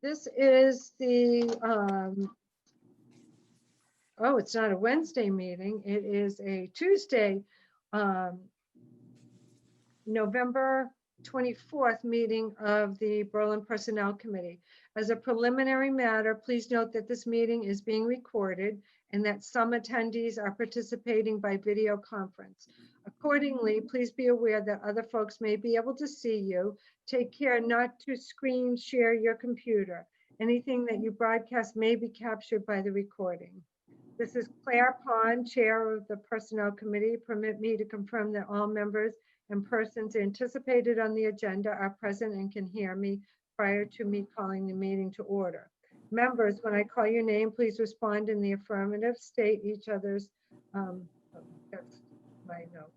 This is the, oh, it's not a Wednesday meeting. It is a Tuesday, November 24th meeting of the Berlin Personnel Committee. As a preliminary matter, please note that this meeting is being recorded and that some attendees are participating by video conference. Accordingly, please be aware that other folks may be able to see you. Take care not to screen share your computer. Anything that you broadcast may be captured by the recording. This is Claire Pond, Chair of the Personnel Committee. Permit me to confirm that all members and persons anticipated on the agenda are present and can hear me prior to me calling the meeting to order. Members, when I call your name, please respond in the affirmative, state each other's, that's my note.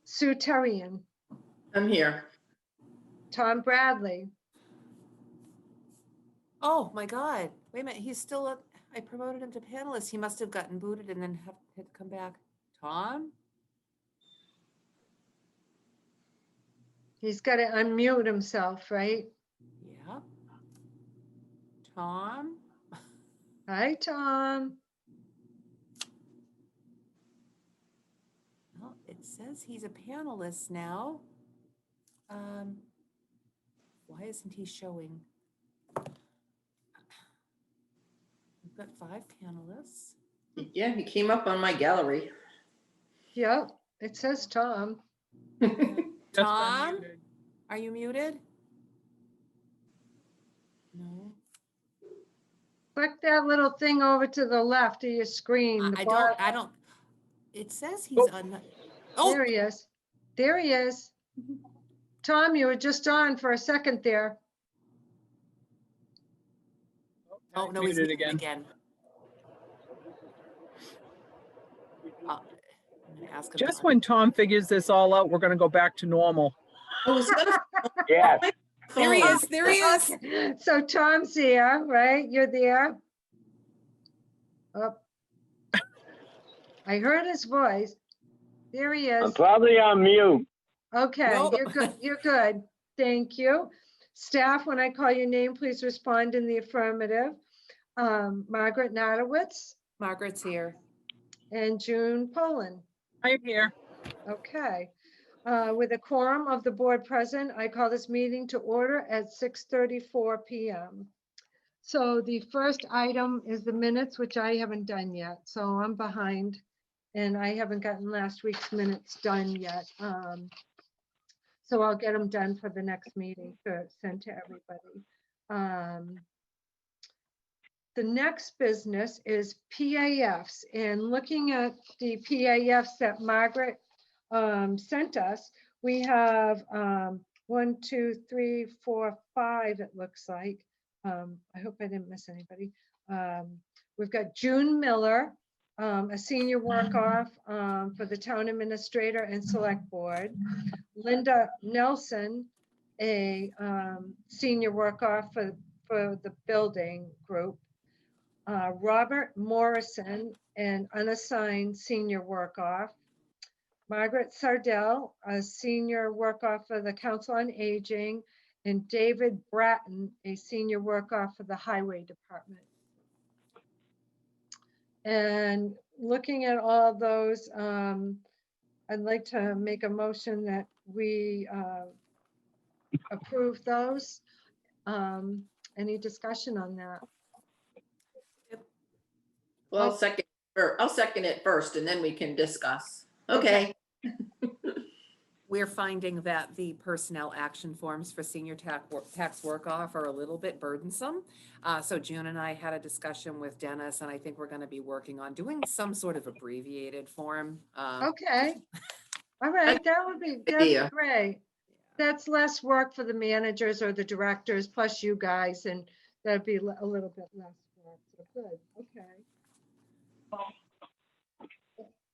Sue Terrian, I'm here. Tom Bradley, Oh my God, wait a minute, he's still up. I promoted him to panelist. He must have gotten booted and then had to come back. Tom? he's got to unmute himself, right? Yeah. Tom? Hi, Tom. Well, it says he's a panelist now. Why isn't he showing? We've got 5 panelists. Yeah, he came up on my gallery. Yep, it says Tom. Tom, are you muted? No. Click that little thing over to the left of your screen. the I bottom. don't, it says he's on. Oh, There he is. There he is. Tom, you were just on for a second there. oh no, he's Muted muted again. again. I'm gonna ask him. Just when Tom figures this all out, we're going to go back to normal. I was gonna Yes, There he is, there he is. Okay, so Tom's here, right? You're there. Oh. I heard his voice. There he I'm is. probably on mute. Okay, Nope. you're good. You're good. Thank you. Staff, when I call your name, please respond in the affirmative. Margaret Nadowitz Margaret's here. and June Poland. I am here. Okay. With a quorum of the board present, I call this meeting to order at 6:34 p.m. So the first item is the minutes, which I haven't done yet. So I'm behind and I haven't gotten last week's minutes done yet. So I'll get them done for the next meeting to send to everybody. The next business is PAFs, and looking at the PAFs that Margaret sent us, we have 1, 2, 3, 4, 5, it looks like. I hope I didn't miss anybody. We've got June Miller, a senior work-off for the town administrator and select board. Linda Nelson, a senior work-off for the building group. Robert Morrison, an unassigned senior work-off. Margaret Sardell, a senior work-off for the Council on Aging, and David Bratton, a senior work-off for the Highway Department. And looking at all those, I'd like to make a motion that we approve those. Any discussion on that? Well, I'll second it first and then we can discuss. Okay. We're finding that the personnel action forms for senior tax work-off are a little bit burdensome. So June and I had a discussion with Dennis, and I think we're going to be working on doing some sort of abbreviated form. Okay. All right, that'd be idea. great. That's less work for the managers or the directors, plus you guys, and that'd be a little bit less work. So good, okay.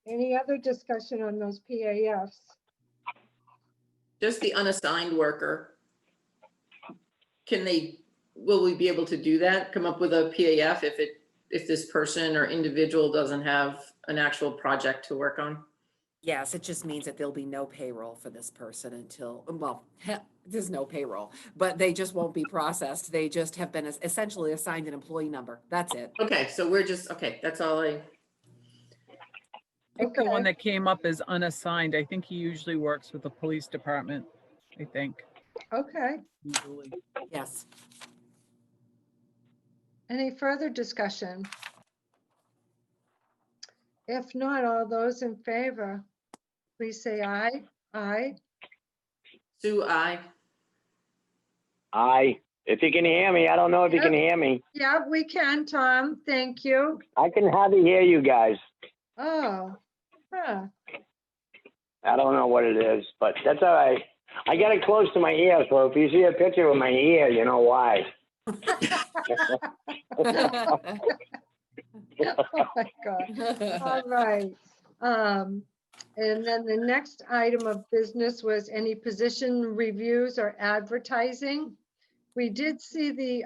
Any other discussion on those PAFs? Just the unassigned worker. Will we be able to do that? Come up with a PAF if this person or individual doesn't have an actual project to work on? Yes, it just means that there'll be no payroll for this person until, well, there's no payroll, but they just won't be processed. They just have been essentially assigned an employee number. That's it. Okay, so we're just, okay, that's all I, I think the one Okay. that came up is unassigned. I think he usually works with the police department. I think, Okay. usually. Yes. Any further discussion? If not, all those in favor, please say aye. Aye. Sue, I. Aye. If you can hear me, I don't know if you can hear me. Yeah, we can, Tom. Thank you. I can hardly hear you guys. Oh, huh. I don't know what it is, but that's all right. I got it close to my ear, so if you see a picture of my ear, you know why. Oh my God. All right. And then the next item of business was any position reviews or advertising. We did see the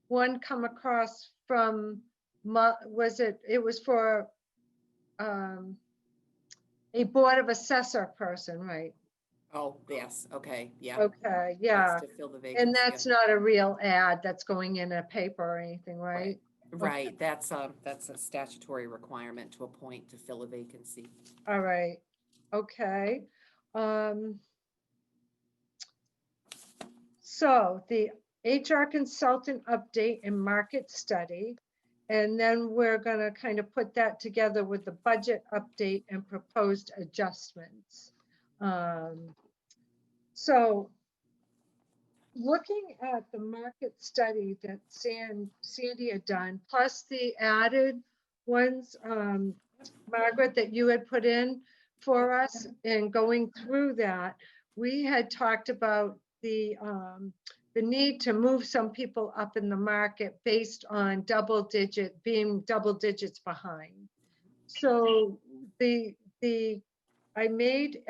one come across from, it was for a Board of Assessor person, right? Oh, yes, okay, yeah. Okay, yeah. That's to fill the vacancy. And that's not a real ad that's going in a paper or anything, right? Right, that's a statutory requirement to appoint to fill a vacancy. All right, okay. So the HR consultant update and market study. And then we're gonna kind of put that together with the budget update and proposed adjustments. So looking at the market study that Sandy had done, plus the added ones, Margaret, that you had put in for us, and going through that, we had talked about the need to move some people up in the market based on being double digits behind. So I made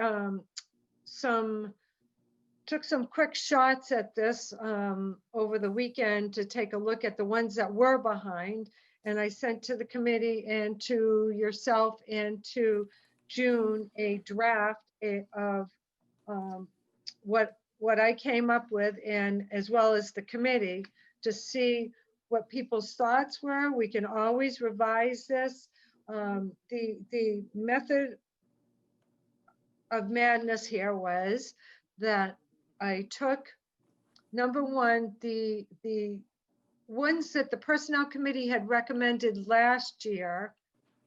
took some quick shots at this over the weekend to take a look at the ones that were behind. And I sent to the committee and to yourself and to June a draft of what I came up with, and as well as the committee, to see what people's thoughts were. We can always revise this. The method of madness here was that I took, number one, the ones that the Personnel Committee had recommended last year,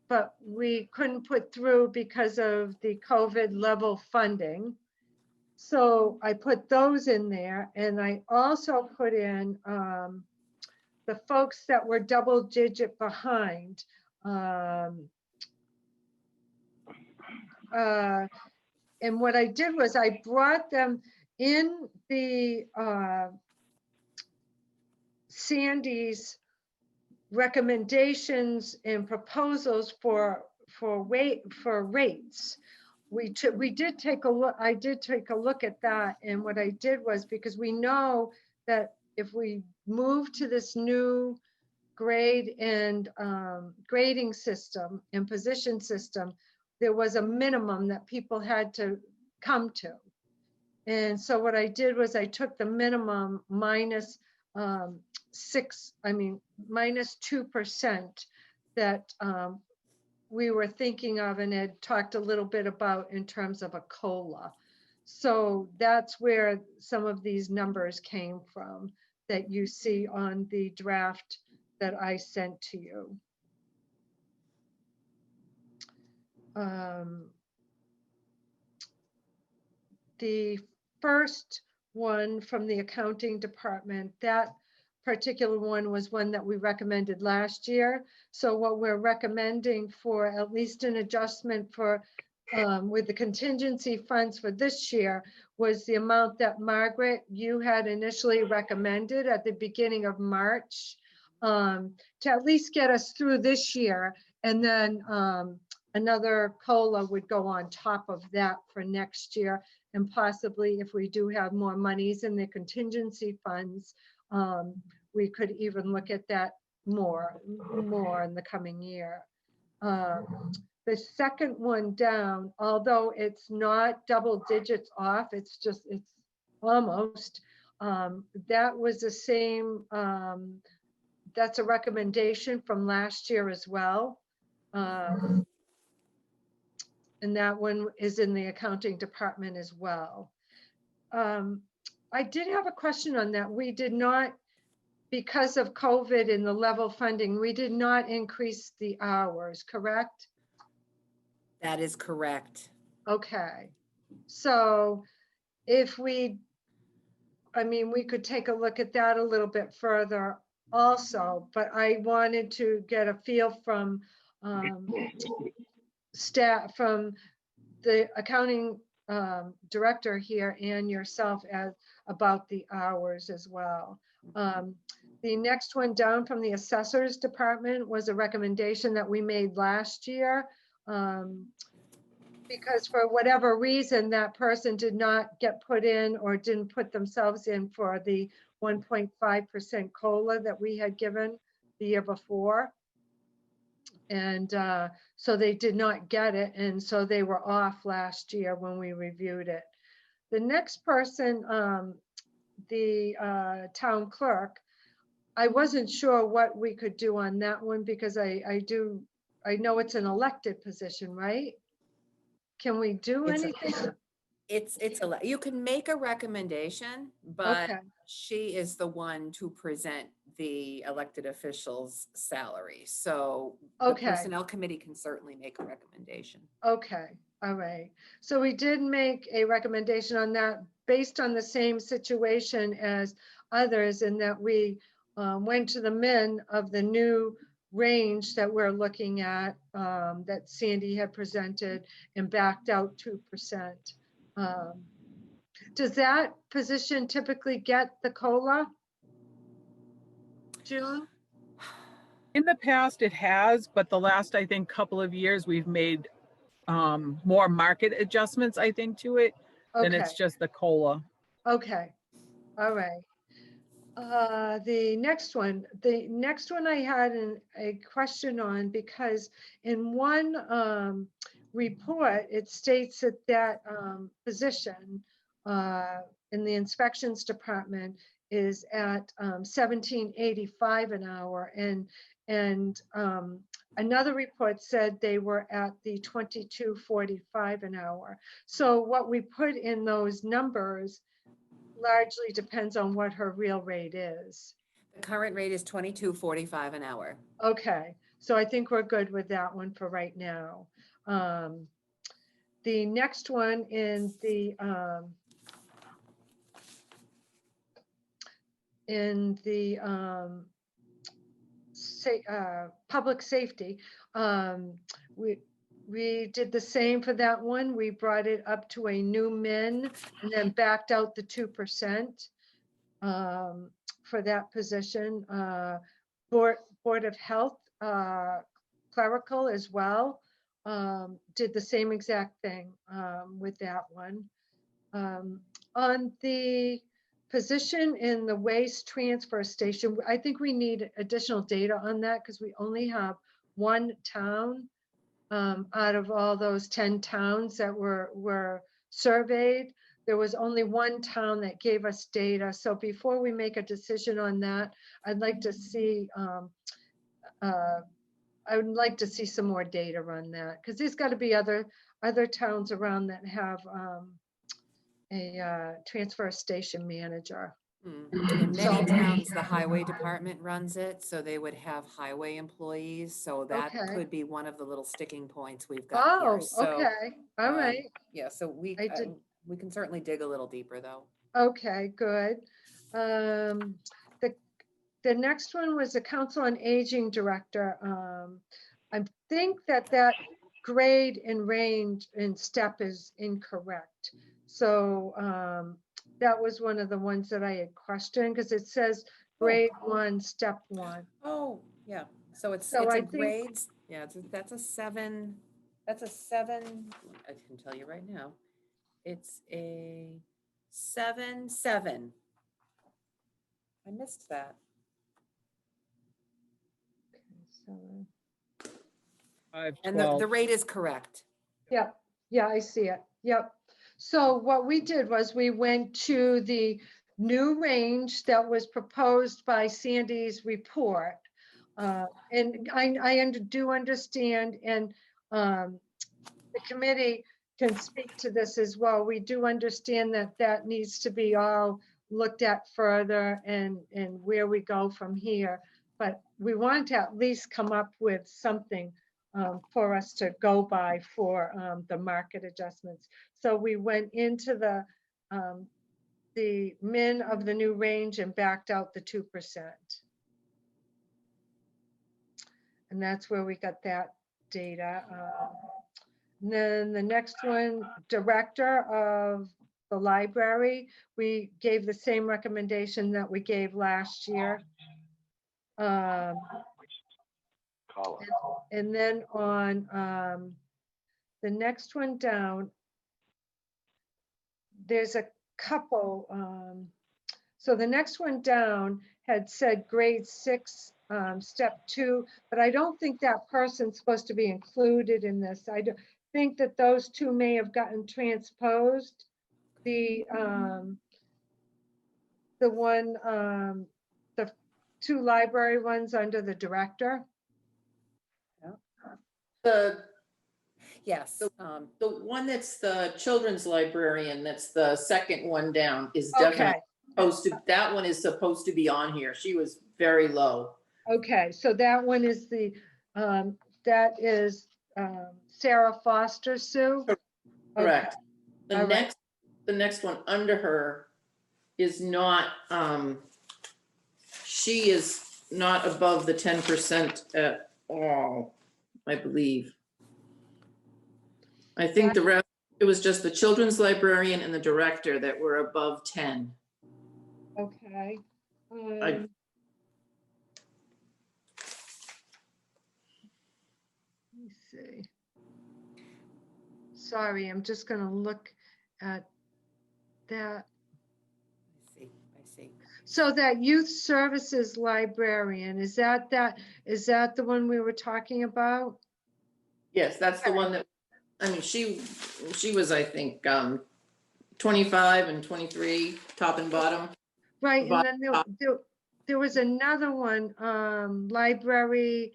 but we couldn't put through because of the COVID level funding. So I put those in there, and I also put in the folks that were double digit behind. And what I did was I brought them in the Sandy's recommendations and proposals for rates. We did take a look. I did take a look at that, and what I did was, because we know that if we move to this new grade and grading system and position system, there was a minimum that people had to come to. And so what I did was I took the minimum minus minus 2% that we were thinking of and had talked a little bit about in terms of a COLA. So that's where some of these numbers came from that you see on the draft that I sent to you. The first one from the accounting department, that particular one was one that we recommended last year. So what we're recommending for at least an adjustment for with the contingency funds for this year was the amount that Margaret, you had initially recommended at the beginning of March, to at least get us through this year. And then another COLA would go on top of that for next year. And possibly if we do have more monies in the contingency funds, we could even look at that more in the coming year. the second one down, although it's not double digits off, it's almost, that was the same, that's a recommendation from last year as well. And that one is in the accounting department as well. I did have a question on that. We did not, because of COVID and the level funding, we did not increase the hours, correct? That is correct. Okay. So if we, I mean, we could take a look at that a little bit further also, but I wanted to get a feel from staff, from the accounting director here and yourself as about the hours as well. The next one down from the assessors department was a recommendation that we made last year. Because for whatever reason, that person did not get put in or didn't put themselves in for the 1.5% COLA that we had given the year before. And so they did not get it. And so they were off last year when we reviewed it. The next person, the town clerk, I wasn't sure what we could do on that one because I know it's an elected position, right? Can we do It's a- anything? You can make a recommendation, but Okay, she is the one to present the elected official's salary. So the Okay. personnel committee can certainly make a recommendation. okay, all right. So we did make a recommendation on that based on the same situation as others in that we went to the min of the new range that we're looking at that Sandy had presented and backed out 2%. Does that position typically get the COLA? June? In the past, it has, but the last, I think, couple of years, we've made more market adjustments, I think, to it than Okay, it's just the COLA. okay, all right. The next one I had a question on because in one report, it states that position in the inspections department is at 17.85 an hour, and another report said they were at the 22.45 an hour. So what we put in those numbers largely depends on what her real rate is. The current rate is $22.45 an hour. Okay, so I think we're good with that one for right now. The next one in the public safety, we did the same for that one. We brought it up to a new min and then backed out the 2% for that position. Board of Health, clerical as well, did the same exact thing with that one. On the position in the waste transfer station, I think we need additional data on that because we only have one town out of all those 10 towns that were surveyed. There was only one town that gave us data. So before we make a decision on that, I'd like to see, I would like to see some more data on that because there's got to be other towns around that have a transfer station manager. In many towns, the highway department runs it, so they would have highway employees. So that Okay. could be one of the little sticking points we've got here. Oh, So, okay, all right, yeah, so I did- we can certainly dig a little deeper though. okay, good. The next one was the Council on Aging Director. I think that grade and range and step is incorrect. So that was one of the ones that I had questioned because it says grade 1, step 1. Oh, yeah, so it's So a I think- grades, yeah, that's a 7, I can tell you right now. It's a 7-7. I missed that. Okay, so And the 512. rate is correct. Yep, yeah, I see it. Yep. So what we did was we went to the new range that was proposed by Sandy's report. And do understand, and the committee can speak to this as well. We do understand that that needs to be all looked at further and where we go from here. But we want to at least come up with something for us to go by for the market adjustments. So we went into the min of the new range and backed out the 2%. And that's where we got that data. And then the next one, director of the library, we gave the same recommendation that we gave last year. Call it. And then on the next one down, there's a couple. So the next one down had said grade 6, step 2, but I don't think that person's supposed to be included in this. I think that those two may have gotten transposed. The one, the 2 library ones under the director. Yes. The one that's the children's librarian, that's the second one down, is definitely Okay, supposed to, that one is supposed to be on here. She was very low. okay, so that one is that is Sarah Foster Sue? Correct. All right. The next one under her is not, she is not above the 10% at all, I believe. I think the rest, it was just the children's librarian and the director that were above 10. Okay. I- Let me see. Sorry, I'm just gonna look at that. I see. So that youth services librarian, is that the one we were talking about? Yes, that's the one that, I mean, she was, I think, 25 and 23, top and bottom. Right, and But- then there was another one, library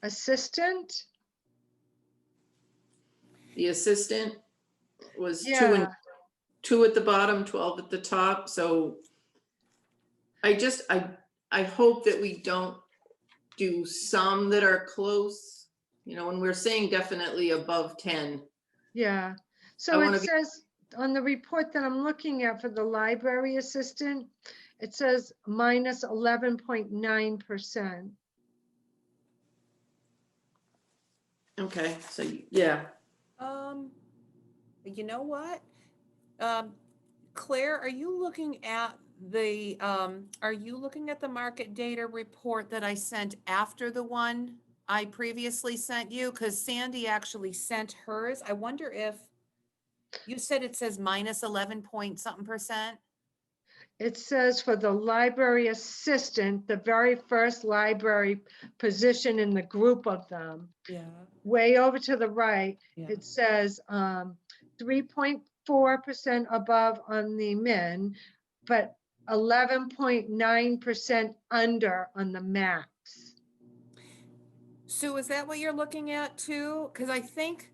assistant. The assistant was Yeah, 2 at the bottom, 12 at the top. So I hope that we don't do some that are close, when we're saying definitely above 10. yeah. I So wanna it be- says on the report that I'm looking at for the library assistant, it says minus 11.9%. Okay, so yeah, You know what? Claire, are you looking at the market data report that I sent after the one I previously sent you? Because Sandy actually sent hers. I wonder if, you said it says minus 11 point something percent? It says for the library assistant, the very first library position in the group of them, Yeah. way over to the right, Yeah. it says 3.4% above on the min, but 11.9% under on the max. Sue, is that what you're looking at too? Because I think,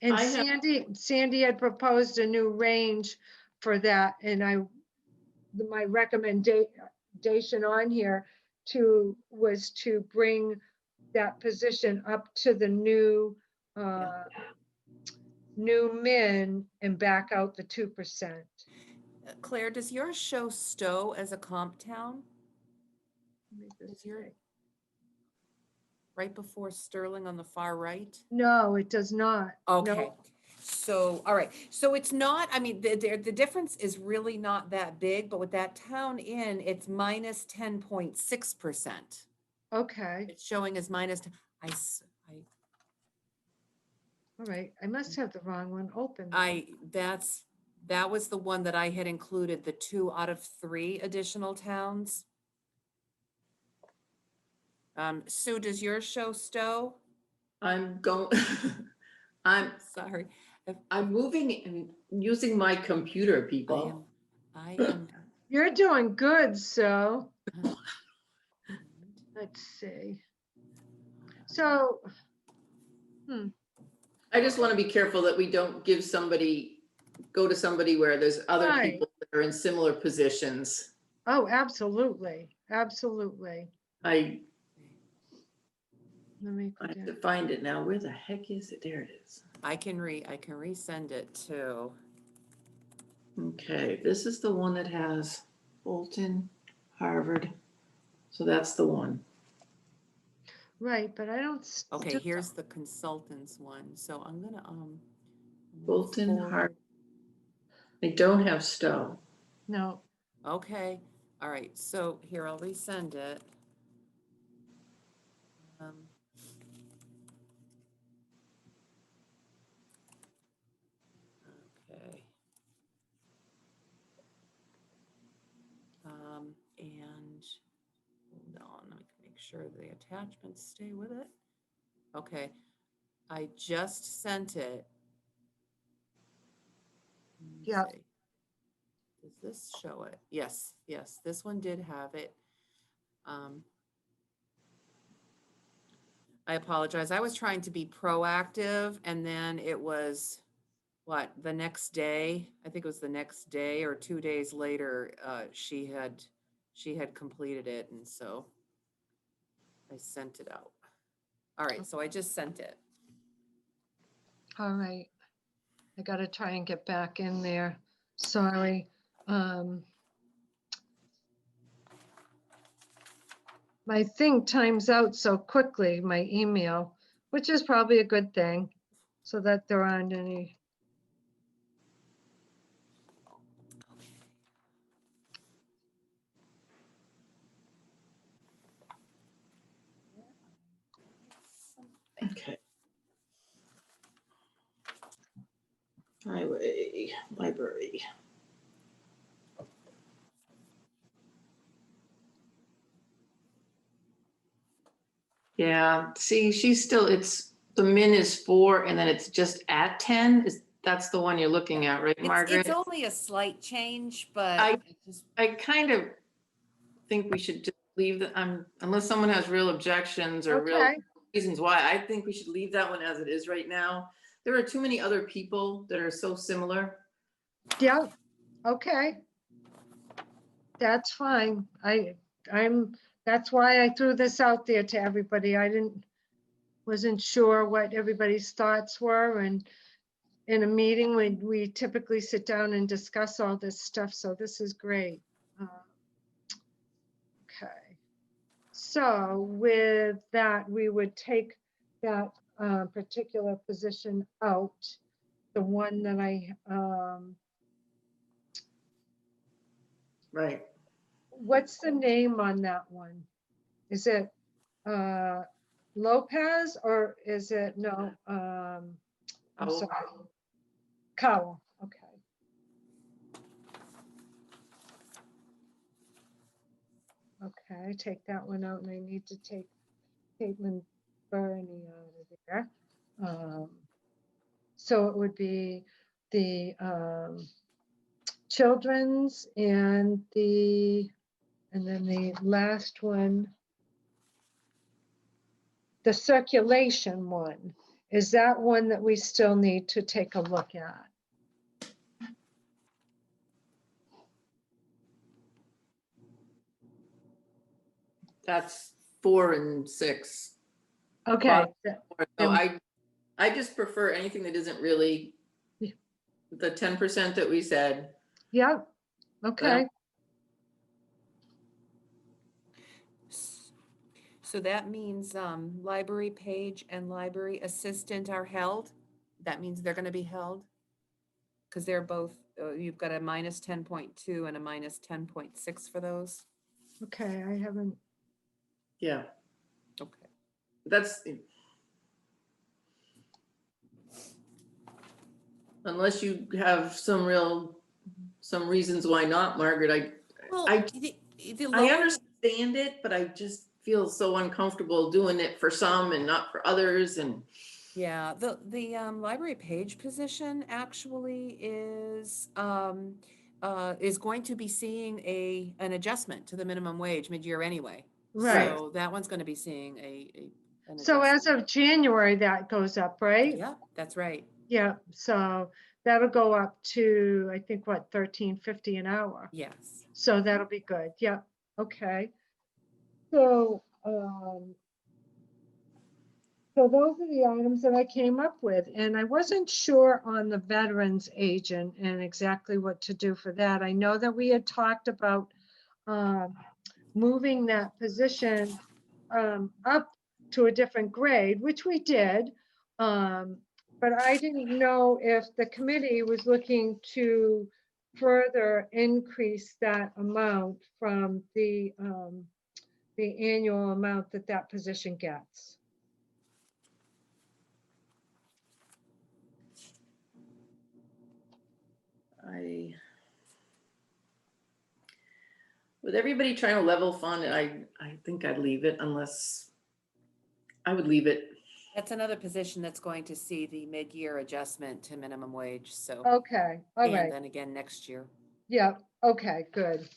And I have- Sandy had proposed a new range for that, and my recommendation on here was to bring that position up to the new min and back out the 2%. Claire, does yours show Stowe as a comp town? Let me just Is your- see. Right before Sterling on the far right? No, it does not. No. Okay, so, all right, so it's not, I mean, the difference is really not that big, but with that town in, it's minus 10.6%. Okay, It's showing as minus, all right. I must have the wrong one open. that was the one that I had included, the 2 out of 3 additional towns. Sue, does yours show Stowe? I'm going, I'm Sorry. moving and using my computer, I people. am. You're doing good, so let's see. So, I just want to be careful that we don't go to somebody where there's other Right. people that are in similar positions. oh, absolutely, absolutely. I Let me go have to down. find it now. Where the heck is it? There it is. I can resend it too. Okay, this is the one that has Bolton, Harvard. So that's the one. Right, but I don't. Okay, still- here's the consultants one. So I'm gonna, move Bolton, forward. Harvard. I don't have Stowe. No, Okay, all right, so here, I'll resend it. Okay. And hold on, let me make sure the attachments stay with it. Okay, I just sent it. Let me Yep. see. Does this show it? Yes, yes, this one did have it. I apologize. I was trying to be proactive and then it was, what, the next day? I think it was the next day or 2 days later, she had completed it, and so I sent it out. All right, so I just sent it. all right. I gotta try and get back in there. Sorry. My thing times out so quickly, my email, which is probably a good thing, so that there aren't any. Okay. Highway, library. Yeah, see, the min is 4 and then it's just at 10. That's the one you're looking at, right, Margaret? It's only a slight change, but I- it just, I kind of think we should just leave unless someone has real objections or real Okay, reasons why, I think we should leave that one as it is right now. There are too many other people that are so similar. yeah, okay. That's fine. That's why I threw this out there to everybody. Wasn't sure what everybody's thoughts were, and in a meeting, we typically sit down and discuss all this stuff, so this is great. Okay. So with that, we would take that particular position out, the one that Right. what's the name on that one? Is it Lopez or is it, no, I'm Powell. sorry. Cowell, okay. Okay, take that one out and I need to take Caitlin Burney out of there. So it would be the children's and then the last one, the circulation one. Is that one that we still need to take a look at? That's 4 and 6. Okay, So I just prefer anything that isn't really Yeah. the 10% that we said. yeah, okay, so that means, library page and library assistant are held? That means they're gonna be held? Because they're both, you've got a minus 10.2 and a minus 10.6 for those? okay, I haven't, Yeah, Okay. that's. Unless you have some reasons why not, Margaret, Well, I the I lower, understand it, but I just feel so uncomfortable doing it for some and not for others, and Yeah, the library page position actually is going to be seeing an adjustment to the minimum wage mid-year anyway. Right. So that one's gonna be seeing an So as adjustment. of January, that goes up, right? Yeah, that's right. Yeah, so that'll go up to, I think, what, 13.50 an hour. Yes. So that'll be good. Yeah, okay. So, so those are the items that I came up with, and I wasn't sure on the veterans agent and exactly what to do for that. I know that we had talked about moving that position up to a different grade, which we did. But I didn't know if the committee was looking to further increase that amount from the annual amount that that position gets. with everybody trying to level fund, I think I'd leave it unless, I would leave it. That's another position that's going to see the mid-year adjustment to minimum wage, so. Okay, all And right. then again next year. Yeah, okay, good.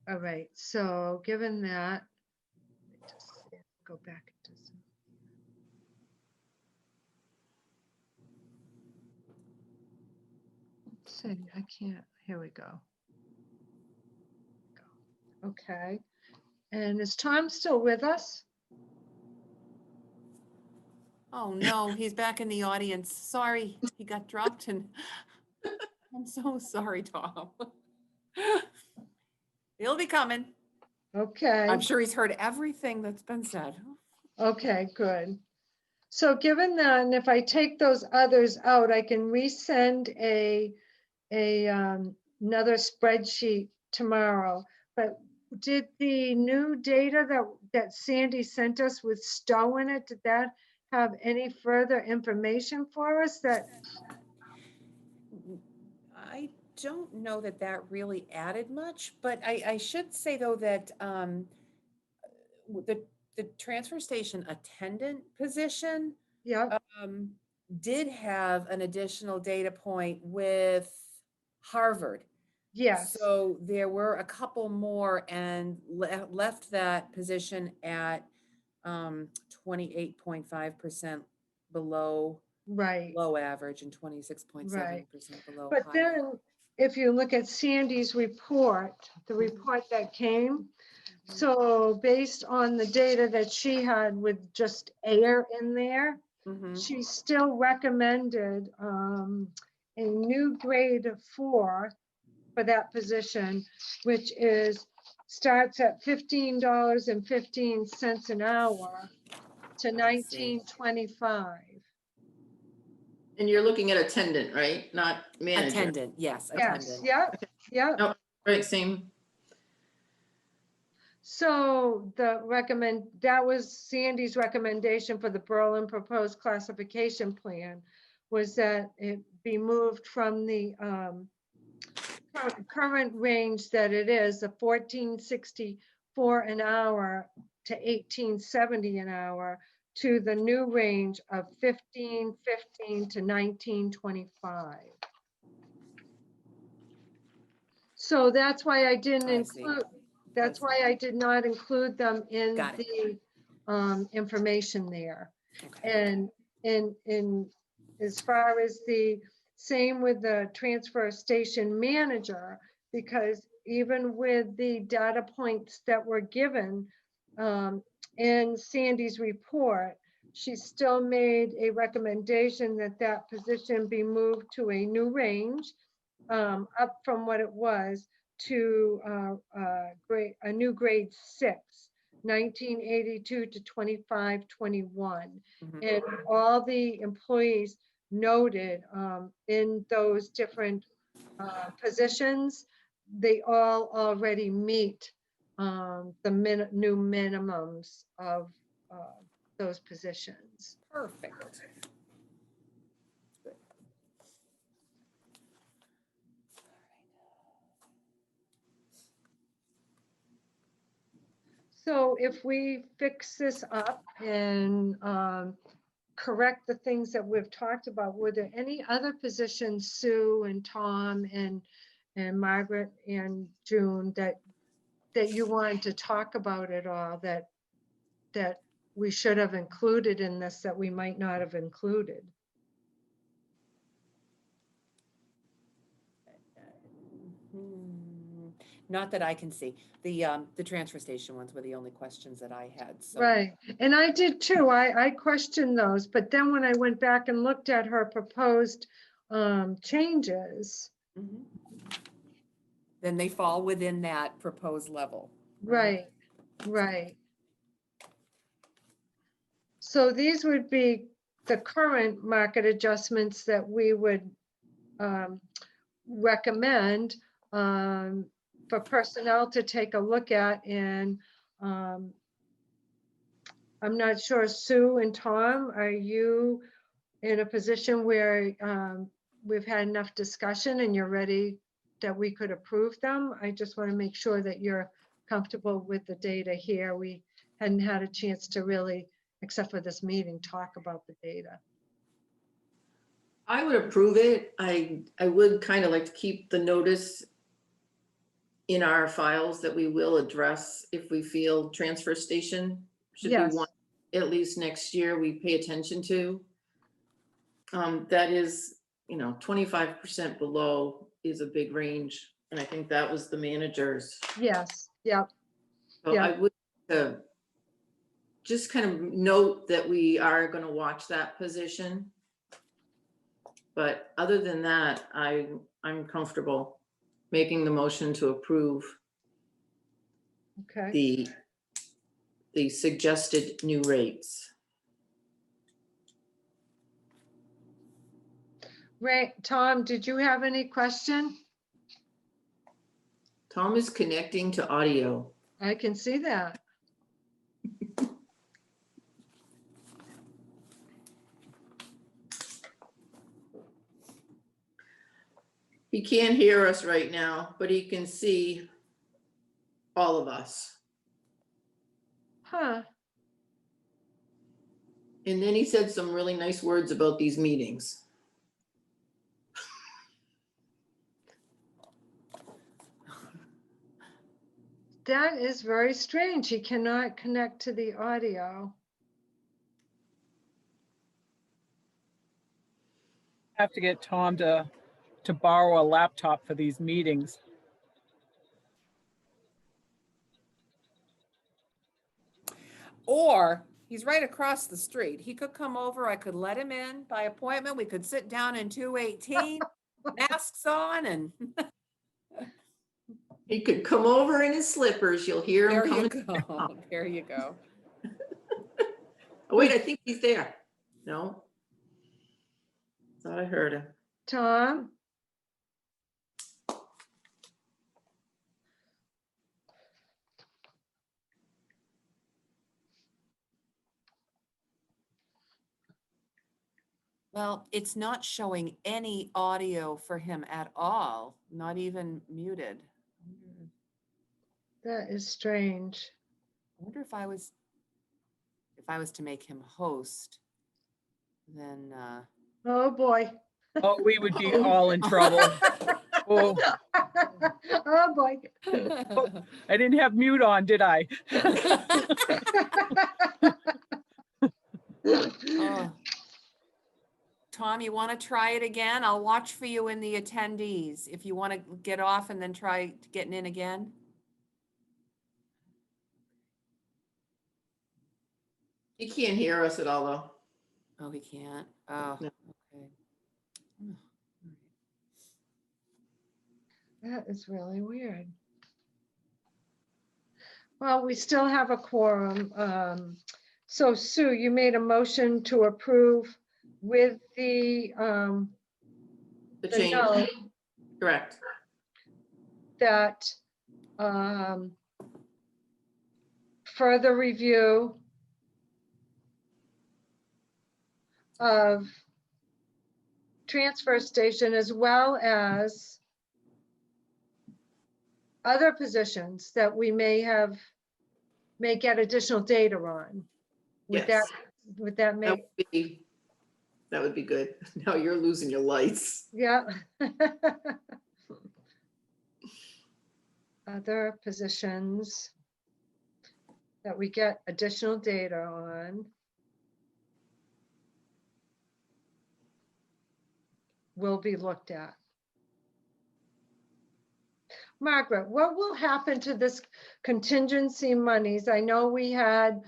All right, so given that, let me just go back to some. Let's see, I can't, here we go. Okay, and is Tom still with us? Oh, no, he's back in the audience. Sorry, he got dropped and I'm so sorry, Tom. He'll be coming. Okay, I'm sure he's heard everything that's been said. okay, good. So given that, and if I take those others out, I can resend another spreadsheet tomorrow. But did the new data that Sandy sent us with Stowe in it, did that have any further information for us that, I don't know that that really added much, but I should say though that the transfer station attendant position yeah, did have an additional data point with Harvard. yes, So there were a couple more and left that position at 28.5% below right, low average and 26.7% below but high. then if you look at Sandy's report, the report that came, so based on the data that she had with just air in there, Mhm. she still recommended a new grade of 4 for that position, which starts at $15.15 an hour to I see. $19.25. And you're looking at attendant, right? Not manager. Attendant, yes, Yes, attendant. yep, yep. Nope, right, same. So that was Sandy's recommendation for the Berlin proposed classification plan, was that it be moved from the current range that it is, the 14.64 an hour to 18.70 an hour, to the new range of 15.15 to 19.25. So that's why I didn't I see. include, that's why I did not include them in Got the information there. Okay. And in as far as the same with the transfer station manager, because even with the data points that were given in Sandy's report, she still made a recommendation that that position be moved to a new range, up from what it was, to a new grade 6, 1982 to 2521. Mhm. And all the employees noted in those different positions, they all already meet the new minimums of those positions. Perfect. So if we fix this up and correct the things that we've talked about, were there any other positions, Sue and Tom and Margaret and June, that you wanted to talk about at all, that we should have included in this that we might not have included? Not that I can see. The transfer station ones were the only questions that I had, so. Right, and I did too. I questioned those, but then when I went back and looked at her proposed changes, Mhm. Then they fall within that proposed level. right, right. So these would be the current market adjustments that we would recommend for personnel to take a look at. And I'm not sure, Sue and Tom, are you in a position where we've had enough discussion and you're ready that we could approve them? I just want to make sure that you're comfortable with the data here. We hadn't had a chance to really, except for this meeting, talk about the data. I would approve it. I would kind of like to keep the notice in our files that we will address if we feel transfer station should be Yes. one, at least next year, we pay attention to. That is, 25% below is a big range. And I think that was the manager's. Yes, yep, So Yeah. I would just kind of note that we are going to watch that position. But other than that, I'm comfortable making the motion to approve okay. the suggested new rates. Right, Tom, did you have any question? Tom is connecting to audio. I can see that. He can't hear us right now, but he can see all of us. Huh, And then he said some really nice words about these meetings. that is very strange. He cannot connect to the audio. Have to get Tom to borrow a laptop for these meetings. Or he's right across the street. He could come over. I could let him in by appointment. We could sit down in 218, masks on, and He could come over in his slippers. You'll hear him there you coming. go. There you go. Oh, wait, I think he's there. No. Thought I heard him. Tom? Well, it's not showing any audio for him at all, not even muted. That is strange. I wonder if I was to make him host, then Oh, boy. Oh, we would be all in trouble. Oh, Oh, boy. I didn't have mute on, did I? Oh. Tom, you want to try it again? I'll watch for you in the attendees. If you want to get off and then try getting in again. He can't hear us at all, though. Oh, he can't. Oh, No. okay. Oh, That is really weird. Well, we still have a quorum. So Sue, you made a motion to approve with the The the change, note correct. that further review of transfer station as well as other positions that we may have may get additional data on. Would that, Yes. would that That make, would be good. Now you're losing your lights. yeah. Other positions that we get additional data on will be looked at. Margaret, what will happen to this contingency monies? I know we had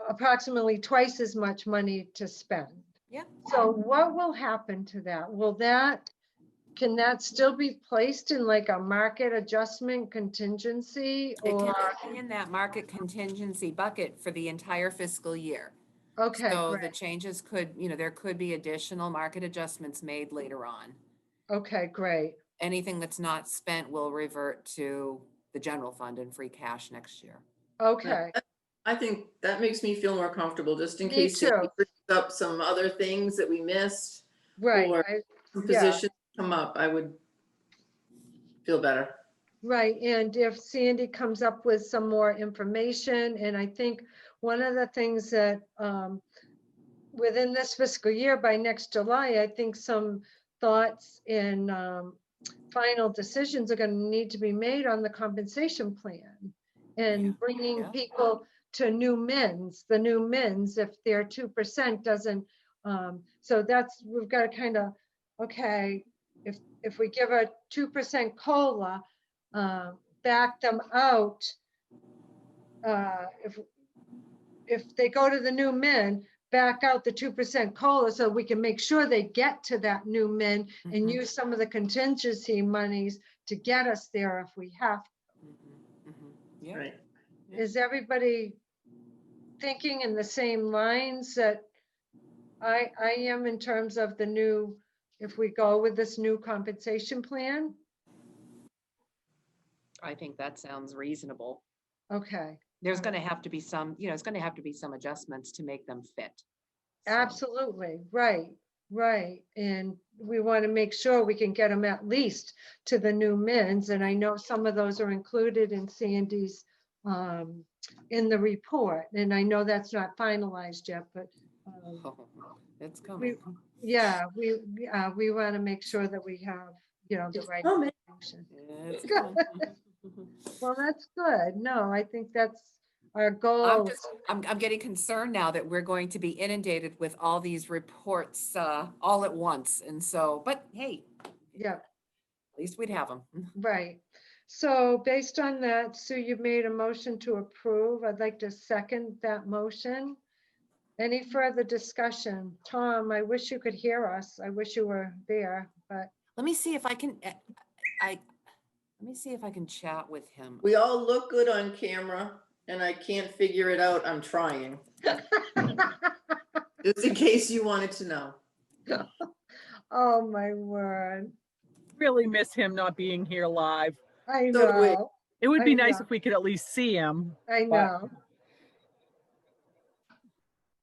approximately twice as much money to spend. Yeah. So what will happen to that? Can that still be placed in like a market adjustment contingency It or? can be in that market contingency bucket for the entire fiscal year. Okay, So the great. changes could, there could be additional market adjustments made later on. Okay, great. Anything that's not spent will revert to the general fund and free cash next year. Okay, I think that makes me feel more comfortable, just in Me case Sandy too. brings up some other things that we missed. right. Or I- some yeah. positions come up, I would feel better. Right, and if Sandy comes up with some more information, and I think one of the things that within this fiscal year, by next July, I think some thoughts and final decisions are going to need to be made on the compensation plan and Yeah, bringing yeah. people to the new mins, if their 2% doesn't, so that's, we've got to kind of, okay, if we give a 2% COLA, back them out, if they go to the new min, back out the 2% COLA so we can make sure they get to that new min and Mhm, use some of the contingency monies to get us there if we have. mhm, mhm. Yeah. Right. Yeah. Is everybody thinking in the same lines that I am in terms of the new, if we go with this new compensation plan? I think that sounds reasonable. Okay, There's All going to have to be some, it's going to have to be some adjustments to make them fit. So, absolutely, right, right. And we want to make sure we can get them at least to the new mins. And I know some of those are included in Sandy's, in the report. And I know that's not finalized yet, but It's coming. yeah, we want to make sure that we have, the It's right coming. information. It's coming. Well, that's good. No, I think that's our I'm goal. just, I'm getting concerned now that we're going to be inundated with all these reports, all at once. And so, but hey, Yeah, at least we'd have them. right. So based on that, Sue, you made a motion to approve. I'd like to second that motion. Any further discussion? Tom, I wish you could hear us. I wish you were there, but Let me see if I can, let me see if I can chat with him. We all look good on camera and I can't figure it out. I'm trying. Just in case you wanted to know. oh my word. Really miss him not being here live. I So do we. know, It would I be nice know. if we could at least see him. I but- know.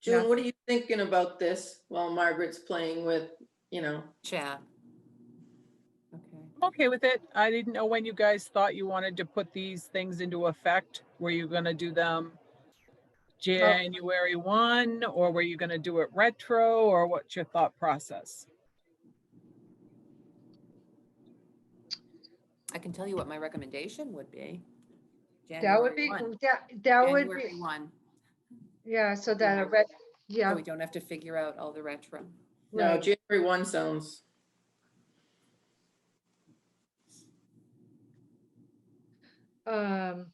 June, what are you thinking about this while Margaret's playing with, Chat. Okay. I'm okay with it. I didn't know when you guys thought you wanted to put these things into effect. Were you gonna do them January 1, or were you gonna do it retro, or what's your thought process? I can tell you what my recommendation would be. That would be, January 1. that would January be, 1, yeah, so that, so yeah, we don't have to figure out all the retro. no, right. January 1 sounds, Um,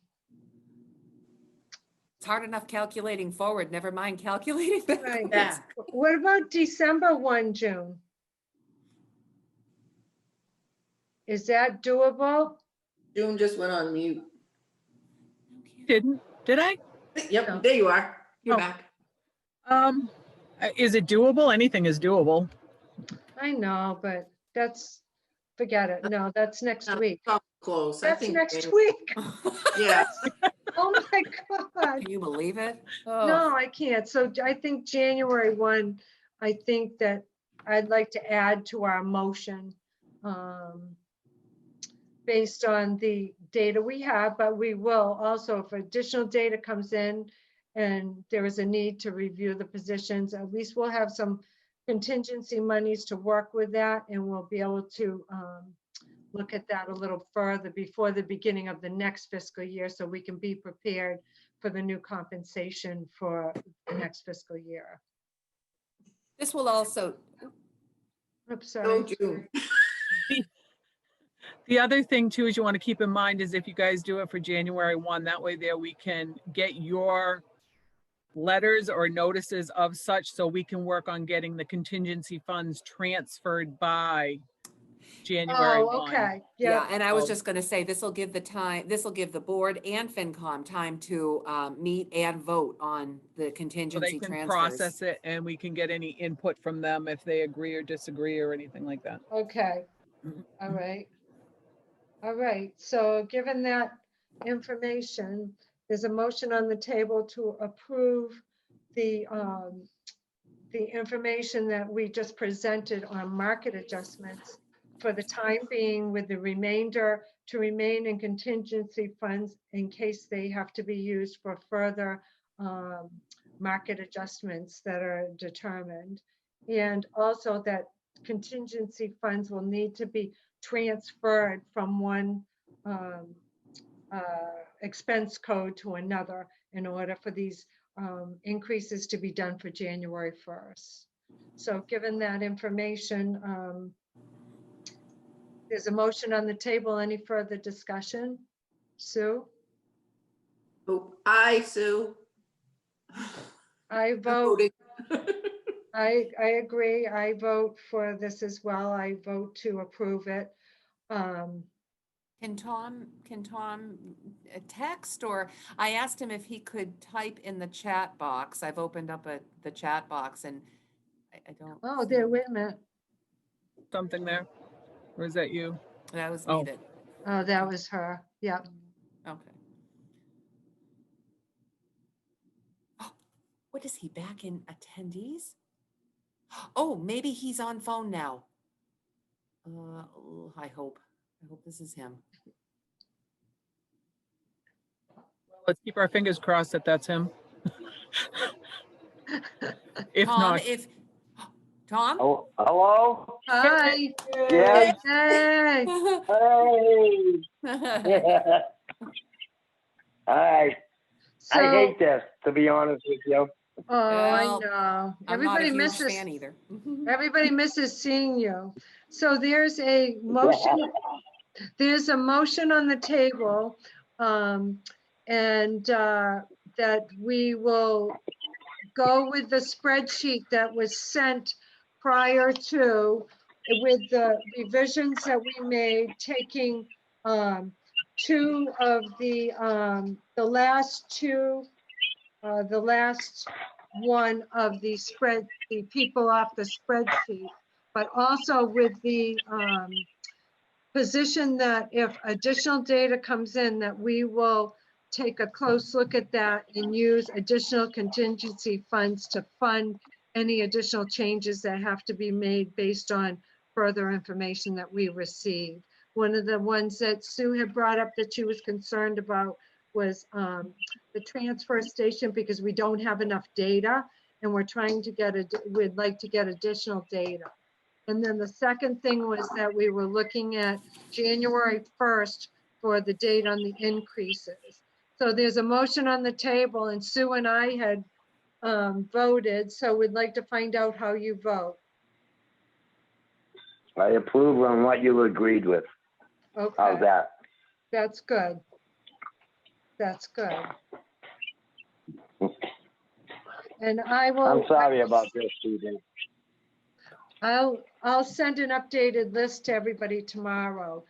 It's hard enough calculating forward, never mind calculating Right. backwards. yeah. what about December 1, June? Is that doable? June just went on mute. Did I? Yep, there you are. You're Oh. back. Is it doable? Anything is doable. I know, but forget it. No, that's next week. Close. I That's think. next January- week. Yeah, Oh my God. Can you believe it? No, Oh, I can't. So I think January 1, I think that I'd like to add to our motion based on the data we have, but we will also, if additional data comes in and there is a need to review the positions, at least we'll have some contingency monies to work with that, and we'll be able to look at that a little further before the beginning of the next fiscal year, so we can be prepared for the new compensation for the next fiscal year. This will also, Oops, Oh, sorry. June. The other thing too is you want to keep in mind is if you guys do it for January 1, that way there we can get your letters or notices of such, so we can work on getting the contingency funds transferred by January 1. Oh, okay, yeah, yeah, and I was Oh. just gonna say, this will give the board and FinCom time to meet and vote on the So they contingency can transfers. process it and we can get any input from them if they agree or disagree or anything like that. okay, all right. All right, so given that information, there's a motion on the table to approve the information that we just presented on market adjustments for the time being, with the remainder to remain in contingency funds in case they have to be used for further market adjustments that are determined. And also that contingency funds will need to be transferred from one expense code to another in order for these increases to be done for January 1st. So given that information, there's a motion on the table. Any further discussion? Sue? Oh, aye, Sue. I I'm vote, voting. I agree. I vote for this as well. I vote to approve it. Can Tom text, or I asked him if he could type in the chat box. I've opened up the chat box and I don't. Oh, see there, wait a minute. Something there? Or is that you? That was Oh. me that, Oh, that was her. Yeah. okay. Oh, what is he, back in attendees? Oh, maybe he's on phone now. I hope this is him. Let's keep our fingers crossed that that's him. If Tom, not, Tom? Oh, hello? Hi. Yes. Hey. Hey. Hi. I So, hate this, to be honest with you. oh, I Well, know. I'm not a Everybody huge misses, fan either. everybody misses seeing you. So there's a motion, there's a motion on the table, and that we will go with the spreadsheet that was sent prior to, with the revisions that we made, taking two of the last one of the people off the spreadsheet, but also with the position that if additional data comes in, that we will take a close look at that and use additional contingency funds to fund any additional changes that have to be made based on further information that we receive. One of the ones that Sue had brought up that she was concerned about was the transfer station, because we don't have enough data and we're trying to get, we'd like to get additional data. And then the second thing was that we were looking at January 1st for the date on the increases. So there's a motion on the table and Sue and I had voted, so we'd like to find out how you vote. I approve on what you agreed with. How's Okay, that? that's good. That's good. And I will. I'm sorry about this, Susan. I'll send an updated list to everybody tomorrow.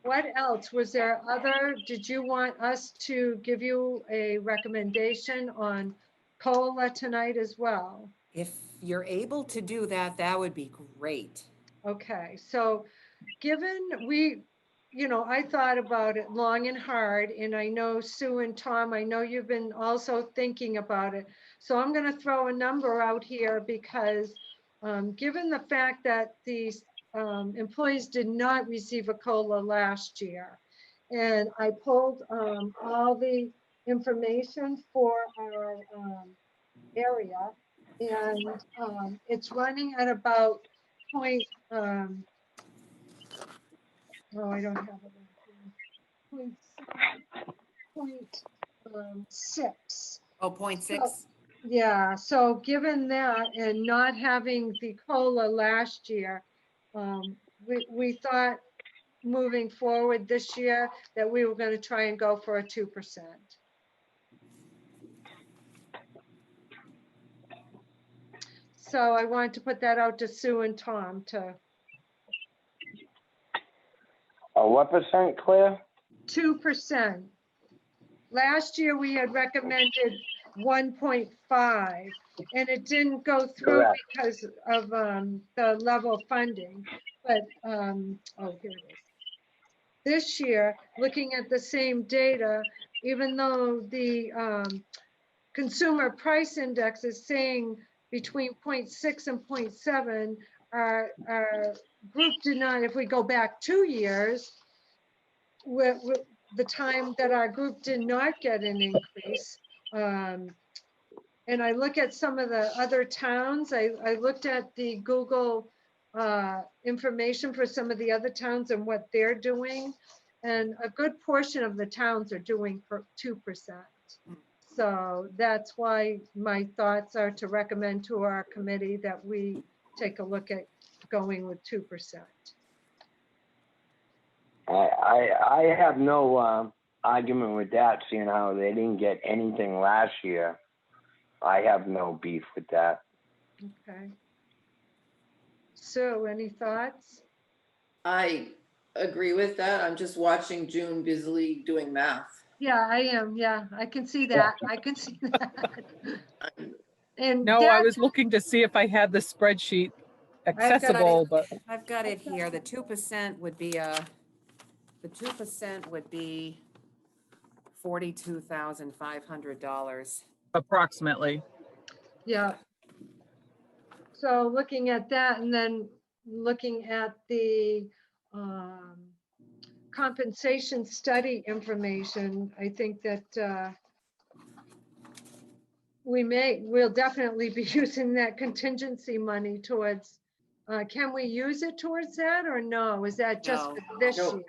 What else? Was there other, did you want us to give you a recommendation on COLA tonight as well? If you're able to do that, that would be great. Okay, so given I thought about it long and hard, and I know Sue and Tom, I know you've been also thinking about it. So I'm going to throw a number out here because given the fact that the employees did not receive a COLA last year. And I pulled all the information for our area, and it's running at about I don't have it. Point 6. Oh, 0.6. Yeah, so given that and not having the COLA last year, we thought moving forward this year that we were going to try and go for a 2%. So I wanted to put that out to Sue and Tom to What percent, Claire? 2%. Last year, we had recommended 1.5, and it didn't go through Correct. because of the level of funding. But, oh, here it is. This year, looking at the same data, even though the consumer price index is saying between 0.6 and 0.7, our group did not, if we go back 2 years, with the time that our group did not get an increase. And I look at some of the other towns, I looked at the Google information for some of the other towns and what they're doing. And a good portion of the towns are doing for 2%. So that's why my thoughts are to recommend to our committee that we take a look at going with 2%. I have no argument with that, seeing how they didn't get anything last year. I have no beef with that. Okay. So any thoughts? I agree with that. I'm just watching June busily doing math. Yeah, I am. Yeah, I can see that. I can see that. And No, I that- was looking to see if I had the spreadsheet got it. accessible, but I've got it here. The 2% would be $42,500. approximately. Yeah. So looking at that and then looking at the compensation study information, I think that we'll definitely be using that contingency money towards, can we use it towards that or no? Is that just No. for this No. year?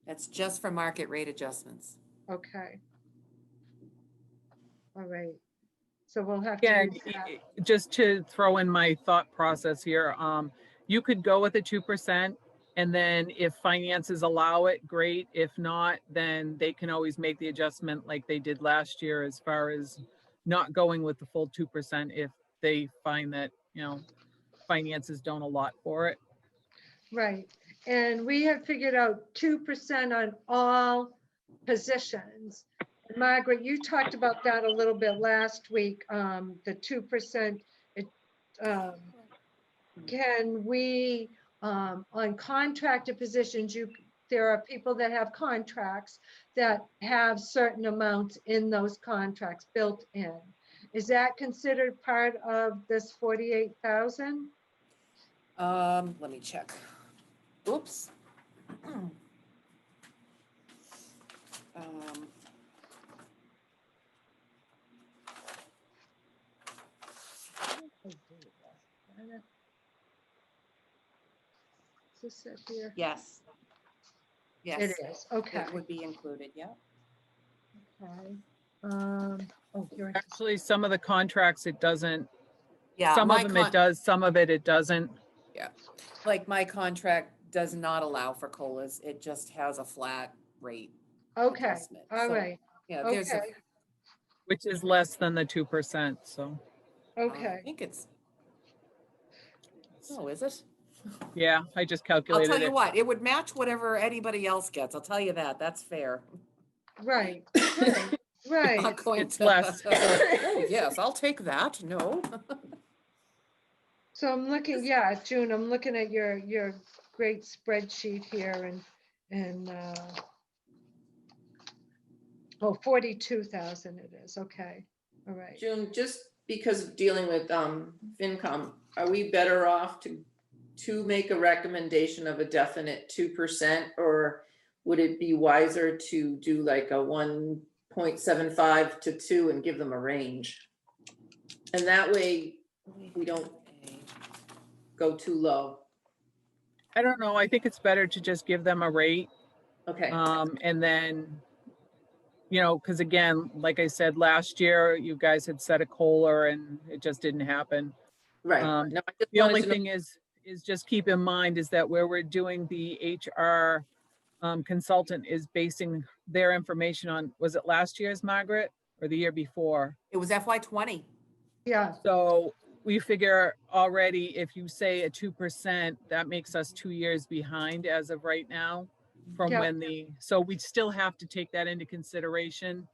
That's just for market rate adjustments. Okay. All right. So we'll have to Yeah, use that. just to throw in my thought process here, you could go with the 2%, and then if finances allow it, great. If not, then they can always make the adjustment like they did last year as far as not going with the full 2% if they find that, finances don't allot for it. Right, and we have figured out 2% on all positions. Margaret, you talked about that a little bit last week, the 2%. Can we, on contracted positions, there are people that have contracts that have certain amounts in those contracts built in. Is that considered part of this 48,000? Let me check. Oops. Is this it here? Yes. Yes. It is, okay. It would be included, yeah. Okay. Oh, here it is. Actually, some of the contracts, it doesn't, Yeah, some my of them it does, some of it doesn't. like my contract does not allow for COLAs. It just has a flat rate. Okay, adjustment. all So, right, Yeah, there's a, okay, Which is less than the 2%, so, I okay. think it's, oh, is it? yeah, I just I'll calculated tell you it. what, it would match whatever anybody else gets. I'll tell you that. That's fair. Right, right, right. Not going It's to- less. Oh, yes, I'll take that. No. So I'm looking, yeah, June, I'm looking at your great spreadsheet here and, oh, 42,000 it is, okay, all right. June, just because of dealing with FinCom, are we better off to make a recommendation of a definite 2%, or would it be wiser to do like a 1.75 to 2 and give them a range? And that way we don't go too low. I don't know. I think it's better to just give them a rate. Okay, And then, because again, like I said, last year, you guys had set a COLA and it just didn't happen. right. Um, No, I just The wanted only to know- thing is just keep in mind is that where we're doing the HR consultant is basing their information on, was it last year's, Margaret, or the year before? It was FY20. Yeah, So we figure already, if you say a 2%, that makes us 2 years behind as of right now from Yeah. when so we'd still have to take that into consideration.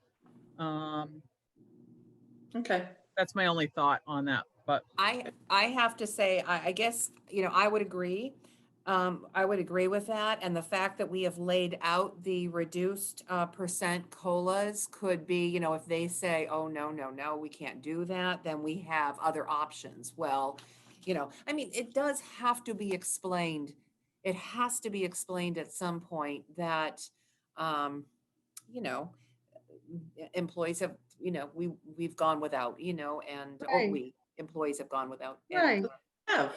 Okay, That's my only thought on that, but I have to say, I guess, I would agree. I would agree with that. And the fact that we have laid out the reduced percent COLAs could be, if they say, oh, no, we can't do that, then we have other options. Well, it does have to be explained. It has to be explained at some point that, you know, employees have, we've gone without, Right. employees have gone without. Right. have,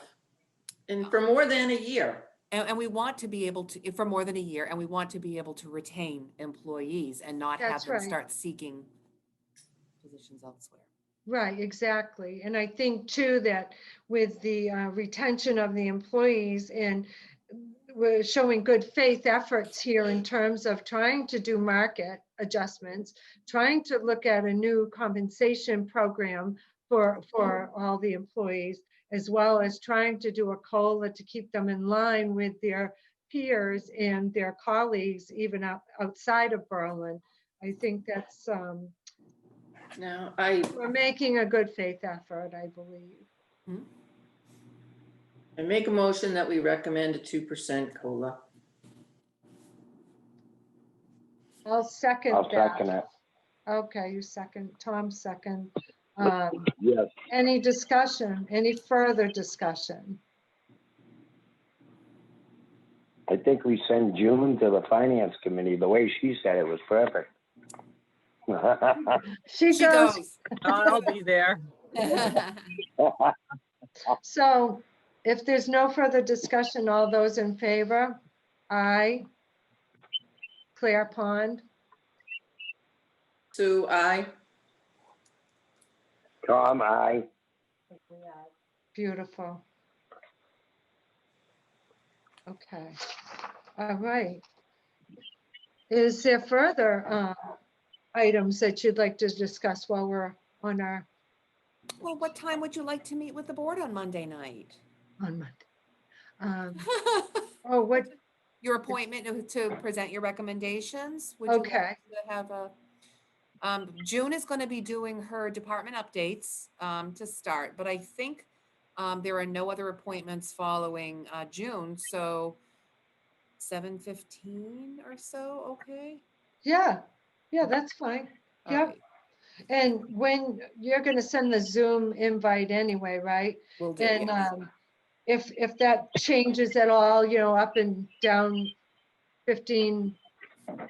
and for more than a year. And we want to be able to, for more than a year, and we want to be able to retain employees and not have That's them right. start seeking positions elsewhere. Right, exactly. And I think too that with the retention of the employees, and we're showing good faith efforts here in terms of trying to do market adjustments, trying to look at a new compensation program for all the employees, as well as trying to do a COLA to keep them in line with their peers and their colleagues, even outside of Berlin. I think that's, Now, we're making a good faith effort, I believe. I make a motion that we recommend a 2% COLA. I'll second I'll that. second it. Okay, you second, Tom second. Yes. Any discussion, any further discussion? I think we send June to the finance committee. The way she said it was perfect. She She goes, goes. I'll be there. so if there's no further discussion, all those in favor? Aye. Claire Pond, Sue, I. Tom, I. beautiful. Okay, all right. Is there further items that you'd like to discuss while we're on our, Well, what time would you like to meet with the board on Monday night? on Monday? Oh, what, Your appointment to present your recommendations? Would you like okay, to have a, June is going to be doing her department updates to start, but I think there are no other appointments following June, so 7:15 or so, okay? yeah, that's fine. All Yeah. right, And when, you're gonna send the Zoom invite anyway, right? we'll do, And yes. if that changes at all, up and down 15,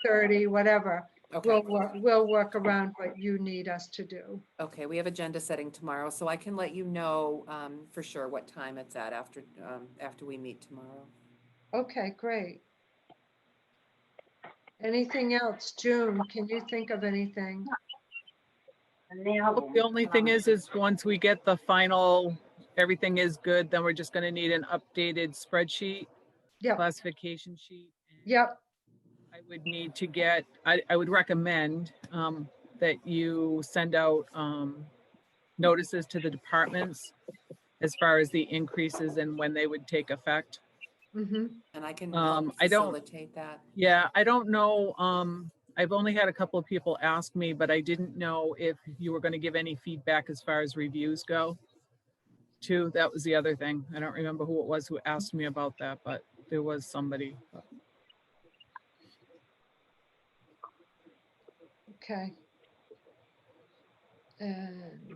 30, whatever, Okay, we'll work around what you need us to do. okay, we have agenda setting tomorrow, so I can let you know for sure what time it's at after we meet tomorrow. Okay, great. Anything else? June, can you think of anything? The only thing is once we get the final, everything is good, then we're just gonna need an updated spreadsheet, Yep, classification sheet. and yep, I would need to get, I would recommend that you send out notices to the departments as far as the increases and when they would take effect. mm-hmm, And I can I help don't- facilitate that. Yeah, I don't know. I've only had a couple of people ask me, but I didn't know if you were going to give any feedback as far as reviews go. Too, that was the other thing. I don't remember who it was who asked me about that, but there was somebody. okay. And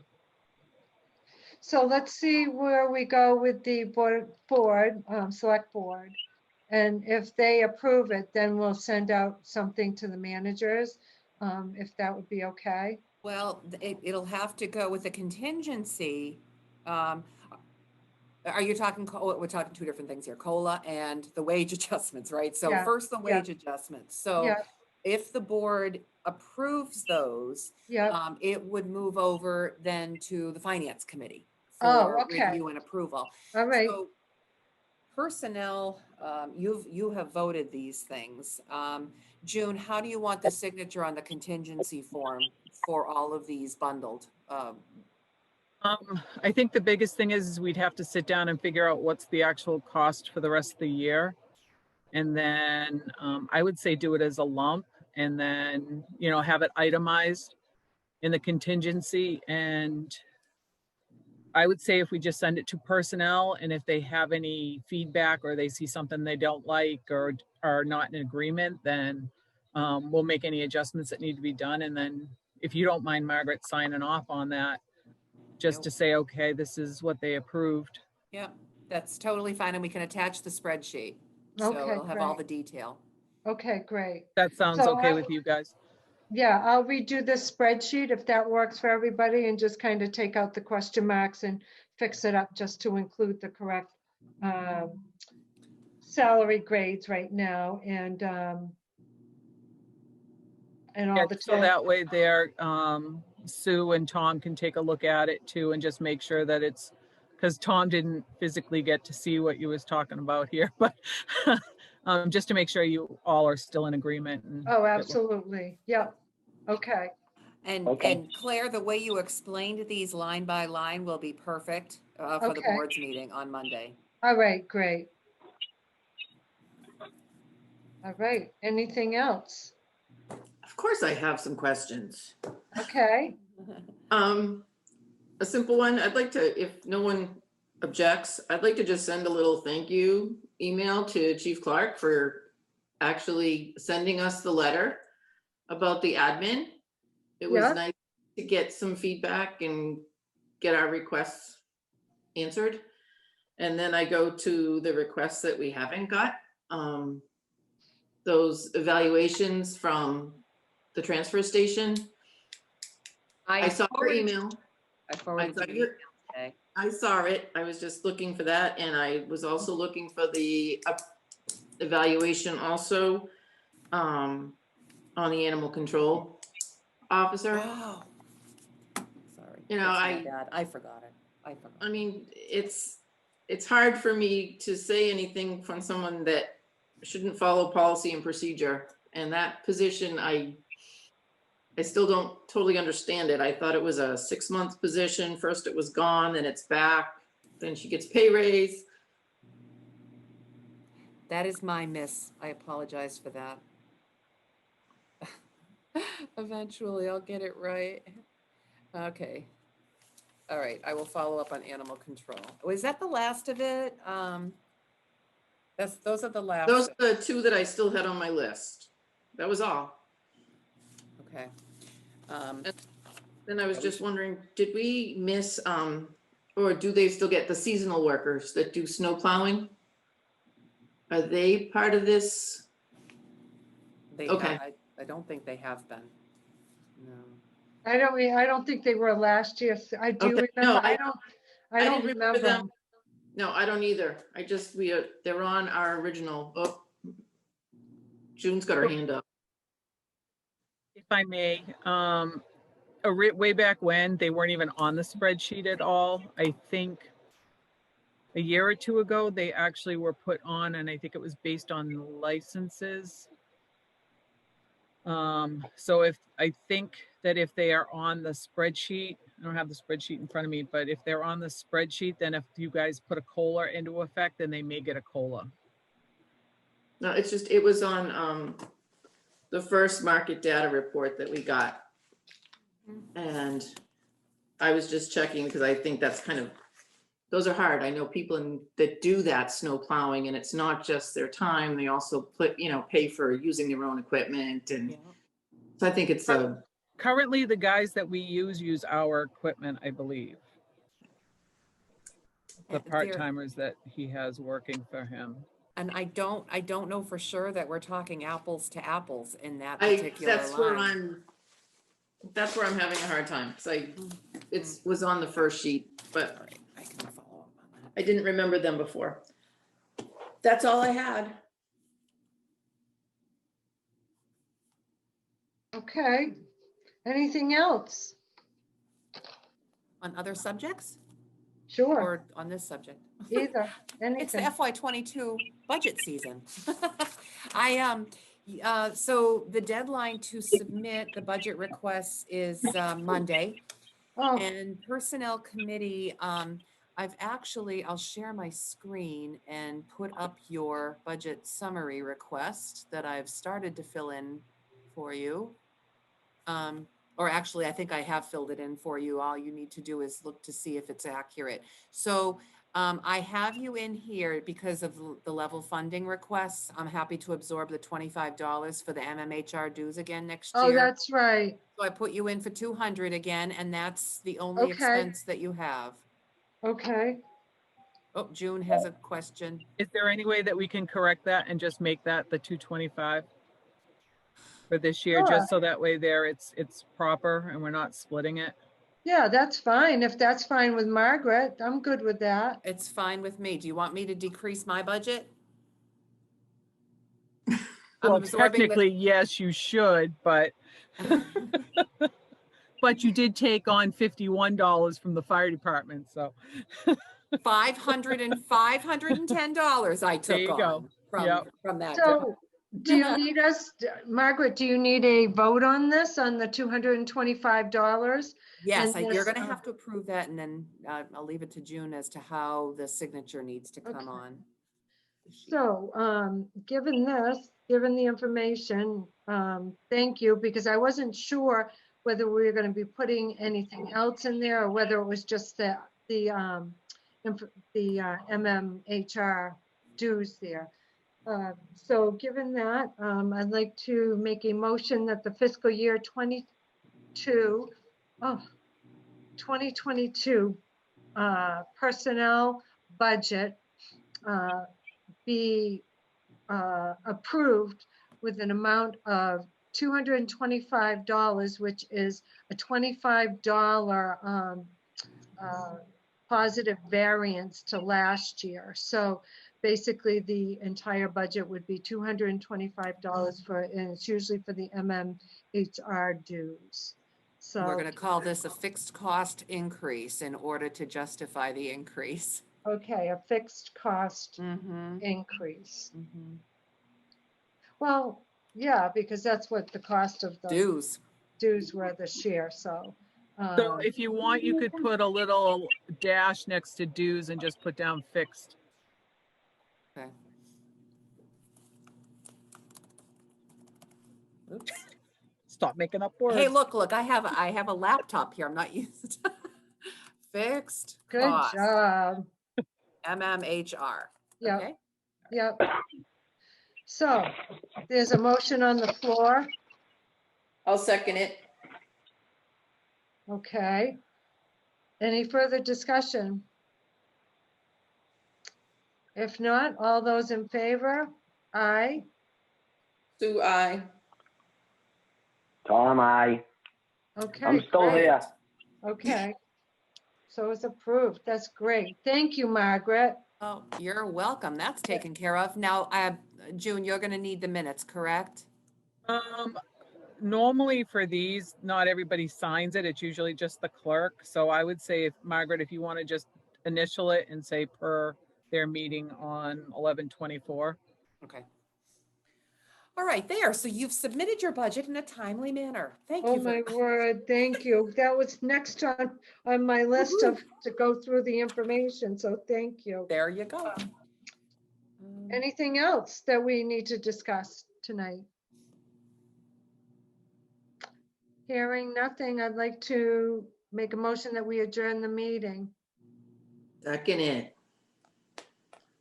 So let's see where we go with the select board. And if they approve it, then we'll send out something to the managers, if that would be okay. Well, it'll have to go with a contingency. um, Are you talking, we're talking two different things here, COLA and the wage adjustments, right? So Yeah, first, the yeah. wage adjustments. So Yeah, if the board approves those, yeah. it would move over then to the finance committee Oh, for okay. review and approval. All right. So personnel, you have voted these things. June, how do you want the signature on the contingency form for all of these bundled? I think the biggest thing is we'd have to sit down and figure out what's the actual cost for the rest of the year. And then I would say do it as a lump and then, have it itemized in the contingency. And I would say if we just send it to personnel and if they have any feedback or they see something they don't like or are not in agreement, then we'll make any adjustments that need to be done. And then if you don't mind, Margaret, signing off on that, just to say, okay, this is what they approved. Yeah, that's totally fine, and we can attach the spreadsheet. So Okay, it'll have all great. the detail. Okay, great. That sounds So okay I- with you guys? Yeah, I'll redo this spreadsheet if that works for everybody and just kind of take out the question marks and fix it up just to include the correct salary grades right now and Yeah, all the. so that way there, Sue and Tom can take a look at it too and just make sure that it's, because Tom didn't physically get to see what you was talking about here, but just to make sure you all are still in agreement. And Oh, that we're- absolutely. Yep. Okay. Okay. And Claire, the way you explained these line by line will be perfect for the Okay. board's meeting on Monday. All right, great. All right. Anything else? Of course, I have some questions. Okay. A simple one, I'd like to, if no one objects, I'd like to just send a little thank you email to Chief Clark for actually sending us the letter about the admin. It was Yeah. nice to get some feedback and get our requests answered. And then I go to the requests that we haven't got. Those evaluations from the transfer station. I saw your forwarded- email. I forwarded saw you your- email today. I saw it. I was just looking for that, and I was also looking for the evaluation also on the animal control officer. Oh, sorry. You know, That's my I- bad. I forgot it. I forgot. I mean, it's hard for me to say anything from someone that shouldn't follow policy and procedure. And that position, I still don't totally understand it. I thought it was a 6-month position. First it was gone, then it's back, then she gets pay raise. That is my miss. I apologize for that. Eventually, I'll get it right. Okay. All right, I will follow up on animal control. Was that the last of it? Those are the last. Those are the 2 that I still had on my list. That was all. Okay. Then I was just wondering, did we miss, or do they still get the seasonal workers that do snow plowing? Are they part of this? They Okay. I don't think they have been. No. I don't think they were last year. I do Okay, no, remember. I don't didn't remember them. remember. No, I don't either. I just, they're on our original. Oh, June's got her hand up. If I may, way back when, they weren't even on the spreadsheet at all. I think a year or 2 ago, they actually were put on, and I think it was based on licenses. So I think that if they are on the spreadsheet, I don't have the spreadsheet in front of me, but if they're on the spreadsheet, then if you guys put a COLA into effect, then they may get a COLA. No, it's just, it was on the first market data report that we got. And I was just checking because I think that's kind of, those are hard. I know people that do that snow plowing, and it's not just their time. They also pay for using their own equipment. And Yeah. so I think it's Currently, the guys that we use our equipment, I believe. the There- part-timers that he has working for him. And I don't know for sure that we're talking apples to apples in that I, particular that's where line. that's where I'm having a hard time, cause was on the first sheet, but All right, I can follow up on that. I didn't remember them before. That's all I had. Okay. Anything else? On other subjects Sure, or on this subject? either, It's the anything. FY22 budget season. So the deadline to submit the budget requests is Monday. Oh, And Personnel Committee, I'll share my screen and put up your budget summary request that I've started to fill in for you. Or actually, I think I have filled it in for you. All you need to do is look to see if it's accurate. So I have you in here because of the level funding requests. I'm happy to absorb the $25 for the MMHR dues again next oh, year. that's right. So I put you in for 200 again, and that's the only Okay. expense that you have. Okay. Oh, June has a question. Is there any way that we can correct that and just make that the 225 for this year, Sure. just so that way there it's proper and we're not splitting it? Yeah, that's fine. If that's fine with Margaret, I'm good with that. It's fine with me. Do you want me to decrease my budget? I'm Well, absorbing technically, yes, you should, but you did take on $51 from the fire department, so $510 I There took you go. on from, Yep. from that. So do you need us, Margaret, do you need a vote on this, on the $225? Yes, And you're this, gonna have to approve that, and then I'll leave it to June as to how the signature needs to come Okay. on. the sheet. So, given the information, thank you, because I wasn't sure whether we were going to be putting anything else in there or whether it was just the MMHR dues there. So given that, I'd like to make a motion that the fiscal year 2022 personnel budget be approved with an amount of $225, which is a $25 positive variance to last year. So basically the entire budget would be $225 and it's usually for the MMHR dues. So. We're gonna call this a fixed cost increase in order to justify the increase. Okay, a fixed cost Mm-hmm. increase. Mm-hmm. Well, yeah, because that's what the cost of the Dues. dues were this year, so. So if you want, you could put a little dash next to dues and just put down fixed. Okay. Oops. Stop making up words. Hey, look, I have a laptop here. I'm not used. Fixed Good cost, job. MMHR. Yep, Okay. yep. So there's a motion on the floor. I'll second it. Okay. Any further discussion? If not, all those in favor? Aye. Sue, I. Tom, I'm Okay, still great. here. Okay. So it's approved. That's great. Thank you, Margaret. Oh, you're welcome. That's taken care of. Now, June, you're gonna need the minutes, correct? Normally for these, not everybody signs it. It's usually just the clerk. So I would say, if Margaret, if you want to just initial it and say per their meeting on 11/24. Okay. All right, there. So you've submitted your budget in a timely manner. Thank Oh, you. my word. Thank you. That was next on my list of, to go through the information. So thank you. There you go. Anything else that we need to discuss tonight? Hearing nothing, I'd like to make a motion that we adjourn the meeting. Second it.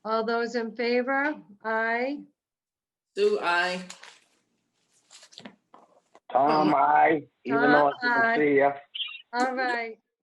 All those in favor? Aye. Sue, I. Tom, even though I Tom, didn't see you. All right.